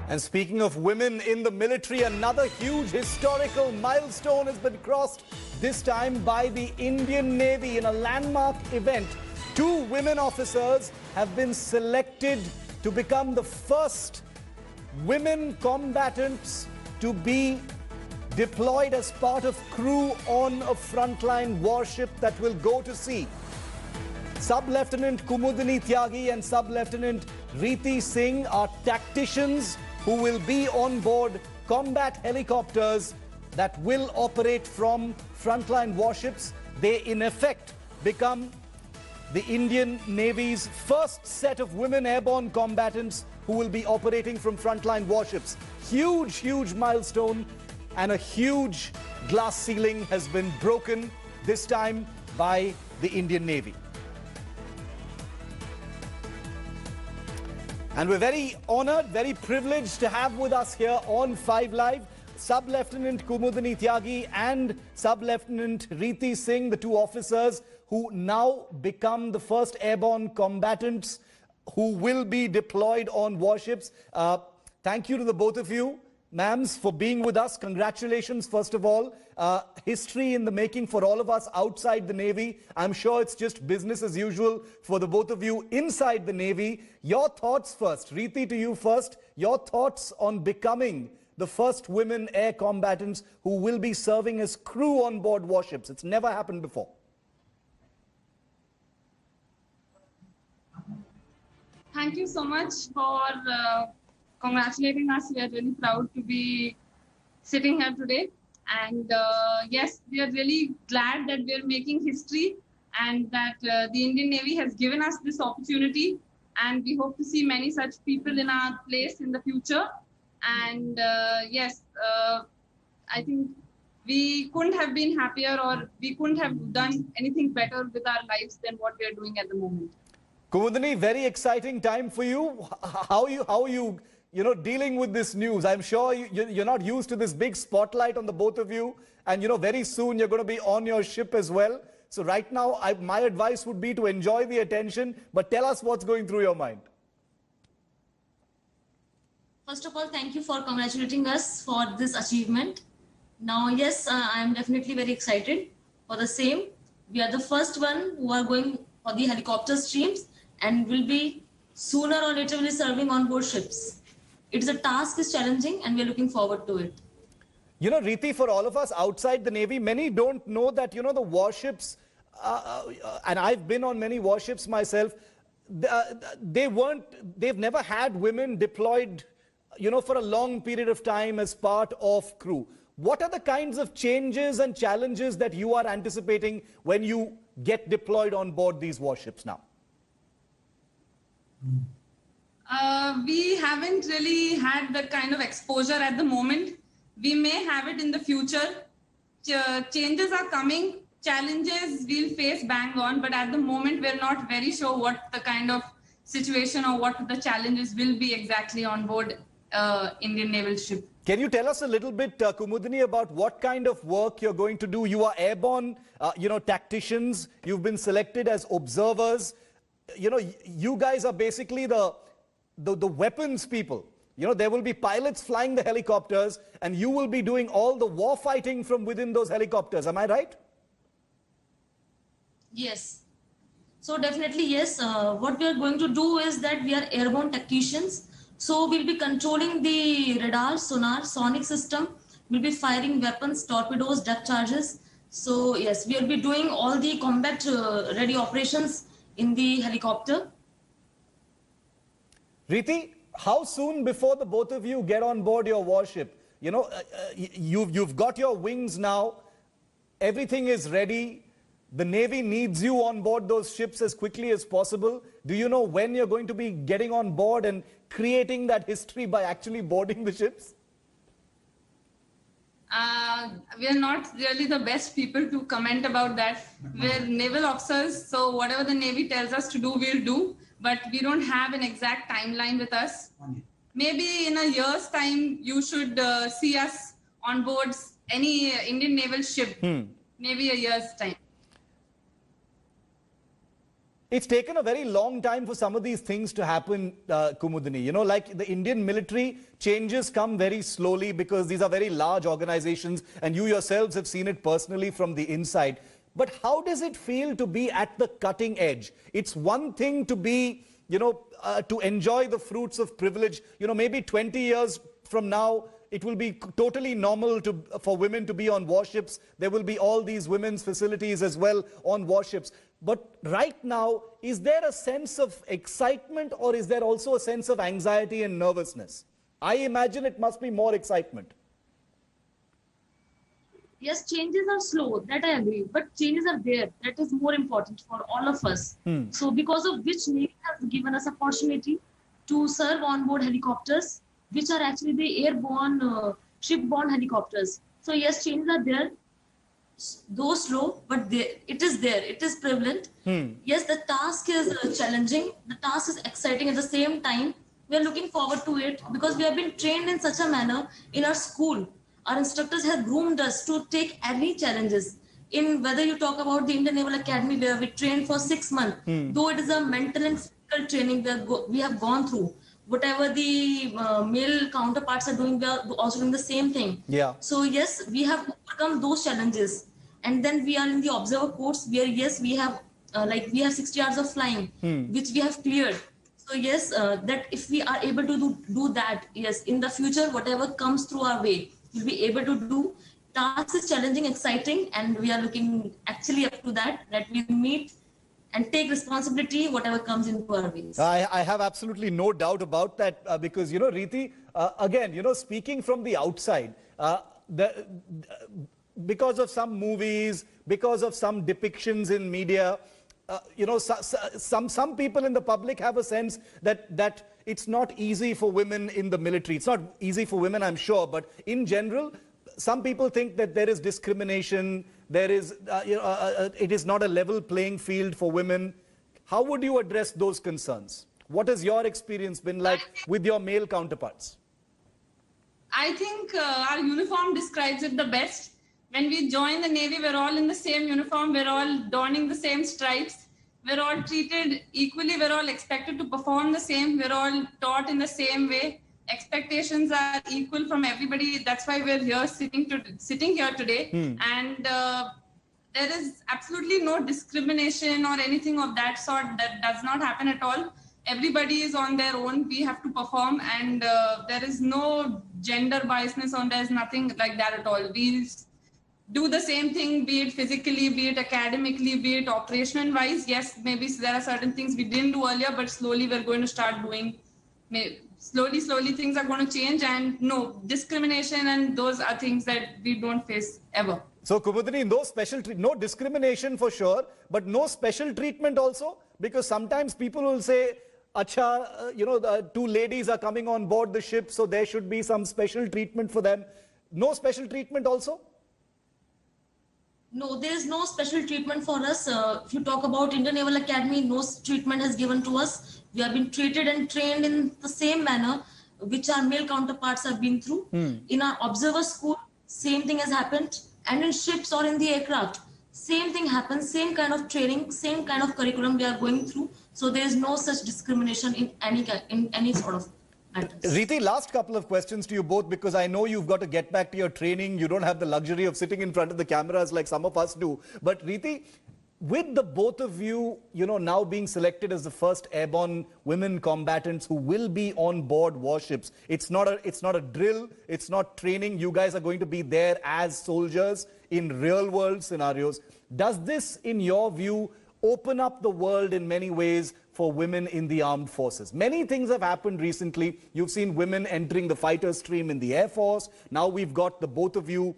And speaking of women in the military, another huge historical milestone has been crossed, this time by the Indian Navy in a landmark event. 2 women officers have been selected to become the first women combatants to be deployed as part of crew on a frontline warship that will go to sea. Sub-Lieutenant Kumudini Tyagi and Sub-Lieutenant Reeti Singh are tacticians who will be on board combat helicopters that will operate from frontline warships. They, in effect, become the Indian Navy's first set of women airborne combatants who will be operating from frontline warships. Huge, huge milestone, and a huge glass ceiling has been broken, this time by the Indian Navy. And we're very honored, very privileged to have with us here on 5 Live Sub-Lieutenant Kumudini Tyagi and Sub-Lieutenant Reeti Singh, the 2 officers who now become the first airborne combatants who will be deployed on warships. Thank you to the both of you, ma'ams, for being with us. Congratulations, first of all. History in the making for all of us outside the Navy. I'm sure it's just business as usual for the both of you inside the Navy. Your thoughts first. Reeti, to you first. Your thoughts on becoming the first women air combatants who will be serving as crew on board warships. It's never happened before. Thank you so much for congratulating us. We are really proud to be sitting here today. And yes, we are really glad that we are making history and that the Indian Navy has given us this opportunity. And we hope to see many such people in our place in the future. And yes, I think we couldn't have been happier, or we couldn't have done anything better with our lives than what we are doing at the moment. Kumudini, very exciting time for you. How are you dealing with this news? I'm sure you're not used to this big spotlight on the both of you. And, very soon you're going to be on your ship as well. So right now, my advice would be to enjoy the attention. But tell us what's going through your mind. First of all, thank you for congratulating us for this achievement. Now, yes, I am definitely very excited for the same. We are the first one who are going for the helicopter streams and will be sooner or later will be serving on board ships. It's a task is challenging and we're looking forward to it. Reeti, for all of us outside the Navy, many don't know that, the warships, and I've been on many warships myself, they've never had women deployed, for a long period of time as part of crew. What are the kinds of changes and challenges that you are anticipating when you get deployed on board these warships now? We haven't really had that kind of exposure at the moment. We may have it in the future. Changes are coming. Challenges we'll face bang on, but at the moment we're not very sure what the kind of situation or what the challenges will be exactly on board Indian naval ship. Can you tell us a little bit, Kumudini, about what kind of work you're going to do? You are airborne, tacticians. You've been selected as observers. You guys are basically the weapons people. There will be pilots flying the helicopters, and you will be doing all the war fighting from within those helicopters. Am I right? Yes. So definitely, yes. What we are going to do is that we are airborne tacticians. So we'll be controlling the radar, sonar, sonic system. We'll be firing weapons, torpedoes, depth charges. So yes, we'll be doing all the combat ready operations in the helicopter. Reeti, how soon before the both of you get on board your warship? You've got your wings now. Everything is ready. The Navy needs you on board those ships as quickly as possible. Do you know when you're going to be getting on board and creating that history by actually boarding the ships? We are not really the best people to comment about that. We're naval officers, so whatever the Navy tells us to do, we'll do. But we don't have an exact timeline with us. Maybe in a year's time, you should see us on board any Indian naval ship. Maybe a year's time. It's taken a very long time for some of these things to happen, Kumudini. You know, like the Indian military, changes come very slowly because these are very large organizations and you yourselves have seen it personally from the inside. But how does it feel to be at the cutting edge? It's one thing to be, you know, to enjoy the fruits of privilege. You know, maybe 20 years from now, it will be totally normal for women to be on warships. There will be all these women's facilities as well on warships. But right now, is there a sense of excitement or is there also a sense of anxiety and nervousness? I imagine it must be more excitement. Yes, changes are slow, that I agree. But changes are there. That is more important for all of us. So because of which Navy has given us opportunity to serve on board helicopters, which are actually the airborne, shipborne helicopters. So yes, changes are there. Though slow, but it is there. It is prevalent. Yes, the task is challenging. The task is exciting at the same time. We are looking forward to it because we have been trained in such a manner in our school. Our instructors have groomed us to take any challenges. In whether you talk about the Indian Naval Academy where we trained for 6 months, though it is a mental and physical training we have gone through. Whatever the male counterparts are doing, we are also doing the same thing. Yeah. So yes, we have overcome those challenges. And then we are in the observer course where yes, we have 60 hours of flying, which we have cleared. So yes, that if we are able to do that, yes, in the future, whatever comes through our way, we'll be able to do. Task is challenging, exciting, and we are looking actually up to that we meet and take responsibility whatever comes into our ways. I have absolutely no doubt about that because, you know, Riti, again, you know, speaking from the outside, because of some movies, because of some depictions in media, you know, some people in the public have a sense that it's not easy for women in the military. It's not easy for women, I'm sure, but in general, some people think that there is discrimination, there is, it is not a level playing field for women. How would you address those concerns? What has your experience been like with your male counterparts? I think our uniform describes it the best. When we join the Navy, we're all in the same uniform. We're all donning the same stripes. We're all treated equally. We're all expected to perform the same. We're all taught in the same way. Expectations are equal from everybody. That's why we're here sitting here today. And there is absolutely no discrimination or anything of that sort. That does not happen at all. Everybody is on their own. We have to perform, and there is no gender biasness on. There's nothing like that at all. We do the same thing, be it physically, be it academically, be it operational wise. Yes, maybe there are certain things we didn't do earlier, but slowly we're going to start doing. Slowly things are going to change, and no discrimination, and those are things that we don't face ever. So Kumudini, no discrimination for sure, but no special treatment also, because sometimes people will say, acha, you know, the two ladies are coming on board the ship, so there should be some special treatment for them. No special treatment also? No, there is no special treatment for us. If you talk about Indian Naval Academy, no treatment has given to us. We have been treated and trained in the same manner which our male counterparts have been through. In our observer school, same thing has happened. And in ships or in the aircraft, same thing happens, same kind of training, same kind of curriculum we are going through. So there is no such discrimination in any sort of matters. Riti, last couple of questions to you both, because I know you've got to get back to your training. You don't have the luxury of sitting in front of the cameras like some of us do. But Riti, with the both of you, you know, now being selected as the first airborne women combatants who will be on board warships, it's not a drill, it's not training. You guys are going to be there as soldiers in real world scenarios. Does this, in your view, open up the world in many ways for women in the armed forces? Many things have happened recently. You've seen women entering the fighter stream in the Air Force. Now we've got the both of you,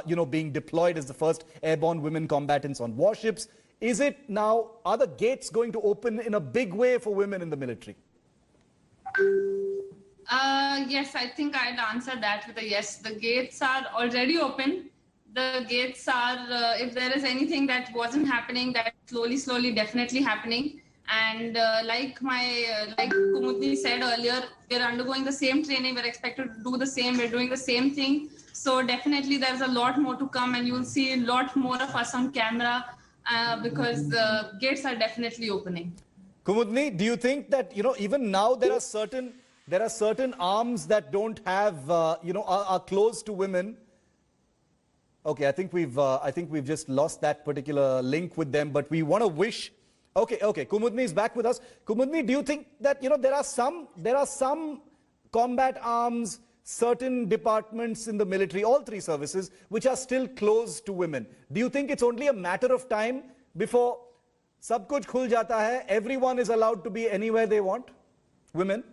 you know, being deployed as the first airborne women combatants on warships. Is it now, are the gates going to open in a big way for women in the military? Yes, I think I'd answer that with a yes. The gates are already open. The gates are, if there is anything that wasn't happening, that slowly, definitely happening. And like Kumudini said earlier, we're undergoing the same training. We're expected to do the same. We're doing the same thing. So definitely there's a lot more to come, and you'll see a lot more of us on camera. because gates are definitely opening. Kumudni, do you think that, even now there are certain arms that don't have, are closed to women? Okay, I think we've just lost that particular link with them, but we want to wish. Okay, Kumudni is back with us. Kumudni, do you think that, there are some combat arms, certain departments in the military, all three services, which are still closed to women? Do you think it's only a matter of time before sab kuch khul jata hai, everyone is allowed to be anywhere they want? Women?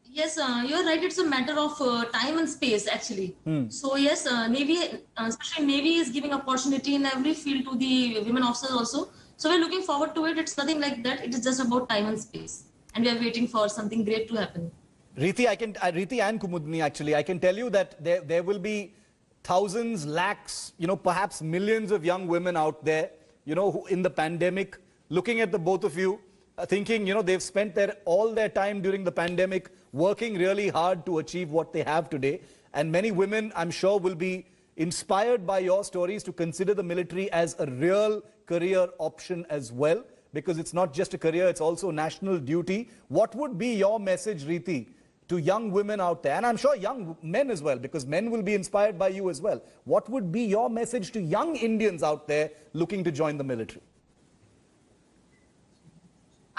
Yes, you're right. It's a matter of time and space, actually. So yes, Navy, especially Navy, is giving opportunity in every field to the women officers also. So we're looking forward to it. It's nothing like that. It is just about time and space, and we are waiting for something great to happen. Riti, Riti and Kumudni, actually, I can tell you that there will be thousands, lakhs, perhaps millions of young women out there, who in the pandemic, looking at the both of you, thinking, they've spent all their time during the pandemic working really hard to achieve what they have today. And many women, I'm sure, will be inspired by your stories to consider the military as a real career option as well, because it's not just a career, it's also national duty. What would be your message, Riti, to young women out there? And I'm sure young men as well, because men will be inspired by you as well. What would be your message to young Indians out there looking to join the military?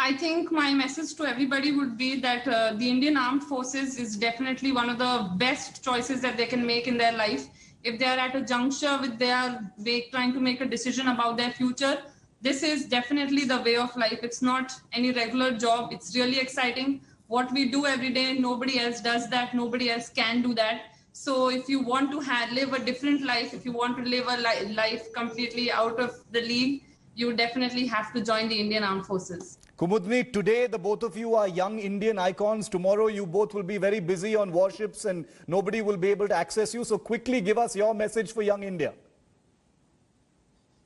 I think my message to everybody would be that the Indian Armed Forces is definitely one of the best choices that they can make in their life. If they are at a juncture with trying to make a decision about their future, this is definitely the way of life. It's not any regular job. It's really exciting. What we do every day, nobody else does that. Nobody else can do that. So if you want to live a different life, if you want to live a life completely out of the league, you definitely have to join the Indian Armed Forces. Kumudni, today the both of you are young Indian icons. Tomorrow you both will be very busy on warships and nobody will be able to access you. So quickly give us your message for young India.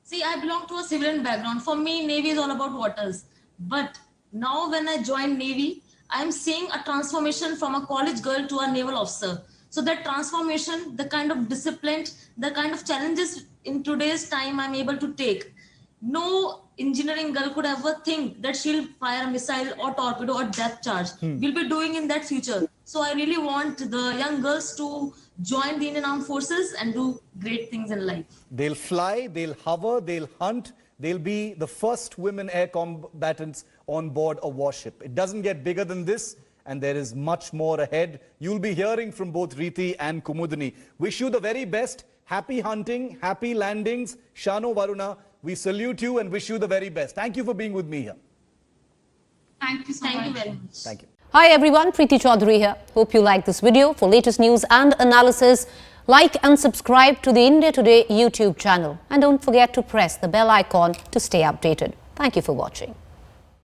See, I belong to a civilian background. For me, Navy is all about waters. But now when I joined Navy, I'm seeing a transformation from a college girl to a naval officer. So that transformation, the kind of discipline, the kind of challenges in today's time I'm able to take. No engineering girl could ever think that she'll fire a missile or torpedo or depth charge. We'll be doing in that future. So I really want the young girls to join the Indian Armed Forces and do great things in life. They'll fly, they'll hover, they'll hunt. They'll be the first women air combatants on board a warship. It doesn't get bigger than this, and there is much more ahead. You'll be hearing from both Riti and Kumudni. Wish you the very best. Happy hunting, happy landings. Shano Varuna, we salute you and wish you the very best. Thank you for being with me here. Thank you so much. Thank you very much. Thank you. Hi everyone, Preeti Chaudhary here. Hope you like this video. For latest news and analysis, like and subscribe to the India Today YouTube channel. And don't forget to press the bell icon to stay updated. Thank you for watching.